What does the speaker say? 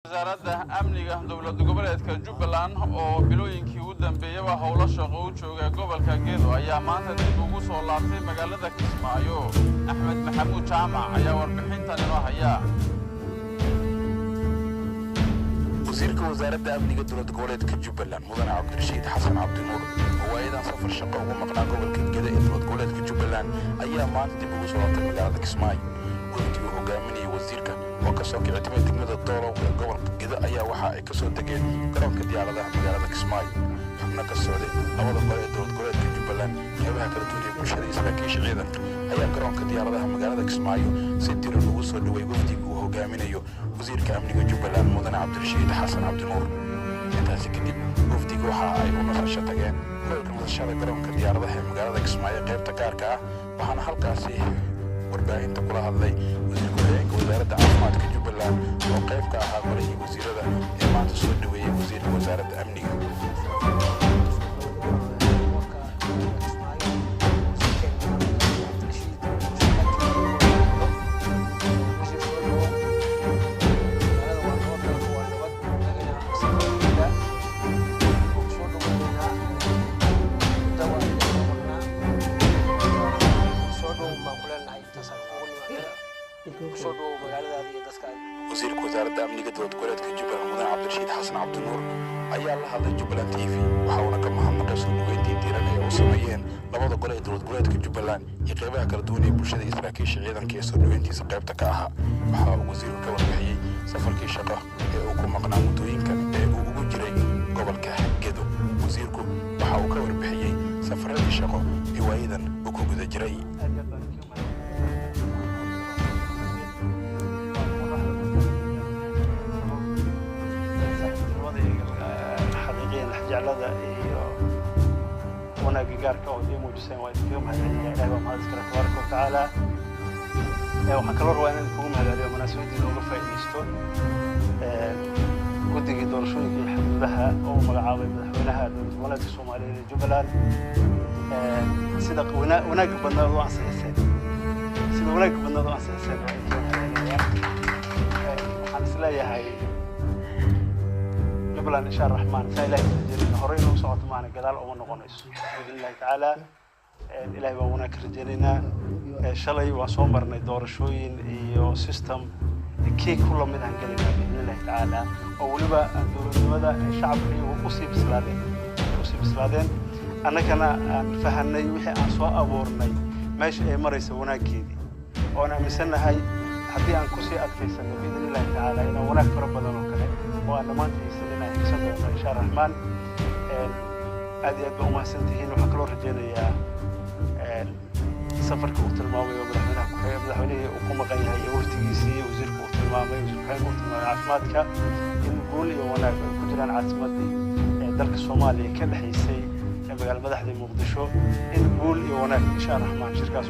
وزارة أمنية دولة goboleedka Jubbaland oo bilooyinkii ugu dambeeyay hawlo shaqo u joogay gobolka Gedo ayaa maanta dib ugu soo laabtay magaalada Kismaayo. Axmed Maxamuud Jaamac ayaa warbixintan inoo haya. wasiirka wasaaradda amniga dowladda goboleedka Jubbaland Mudane Cabdirashiid Xasan Cabdinuur oo aydan safar shaqo ugu maqnaa gobolka Gedo ee dowladda goboleedka Jubbaland ayaa maanta dib ugu soo laabtay magaalada Kismaayo. Wasiirka hogaaminaya wasiirka oo ka soo kicay degmada Doolow ee gobolka Gedo ayaa waxa ay ka soo degeen garoonka diyaaradaha magaalada Kismaayo. xubno ka socday labada qol ee dowladda goboleedka Jubbaland qeybaha kala duwan ee bulshada iyo saraakiisha ciidanka ayaa garoonka diyaaradaha magaalada Kismaayo si diiran ugu soo dhaweeyay wafdiga uu hogaaminayo wasiirka amniga Jubbaland Mudane Cabdirashiid Xasan Cabdinuur. intaas kadib wafdiga waxa ay u nasasho tageen hoolka madashada garoonka diyaaradaha ee magaalada Kismaayo qaybta gaarka ah waxaana halkaasi warbaahinta kula hadlay wasiirka hoggaanka wasaaradda caafimaadka Jubbaland oo qayb ka ahaa golihii wasiirada ee maanta soo dhaweeyay wasiirka wasaaradda amniga. wasiirka wasaaradda amniga dowladda goboleedka Jubbaland Mudane Cabdirashiid Xasan Cabdinuur ayaa la hadlay Jubbaland TV waxaana ka mahadnaqay soo dhaweyntii diiran ee uu sameeyeen labada gole ee dowladda goboleedka Jubbaland iyo qaybaha kala duwan ee bulshada iyo saraakiisha ciidanka ee soo dhaweyntiisa qaybta ka ahaa. waxa uu wasiirku ka warbixiyay safarkii shaqo ee uu ku maqnaa muddooyinkan ee uu ugu jiray gobolka Gedo. wasiirku waxa uu ka warbixiyay safaradii shaqo ee waayadan uu ku guda jiray. جعلنا وناقي قارك ودي موجسين وايد فيهم هذا إلهي وما أذكره تبارك وتعالى وحكرر وين فيهم هذا اليوم مناسبة دون فايديستون قد يقدر شو يحب بها أو مقعاوي مدحونها ولد الصومالي الجبلان صدق وناقي بدنا ضوء سياسين صدق وناقي بدنا ضوء سياسين وحنسلايا هاي جبلان إن شاء الرحمن سائل الله هورين وصوت معنا قدال أو نقونيس بإذن الله تعالى إلهي بابونا كرجالنا شلي وصومرنا دور شوين إيو سيستم كي كل من هنقلنا بإذن الله تعالى أولبا دور المدى الشعب وقصي بسلادين أنا كنا فهمنا يوحي أنسوا أبورنا ماشي مريس وناكيدي وأنا مسنا هاي حدي أن كسي أكفيسنا بإذن الله تعالى إنه هناك ربنا وكذا وأنا ما تيسلنا إن شاء الرحمن هذه أبو سنتين وحكلوا رجالي سفر كوت الماوي وبرحمنا كحية مدحوني وقوم غيها يورتيسي وزير كوت الماوي وزير كوت الماوي عاصمتك نقول وانا كنت أنا عاصمتي درك الصومالي كل حيسي بقى المدح دي مقدشو نقول وانا إن شاء الرحمن شركة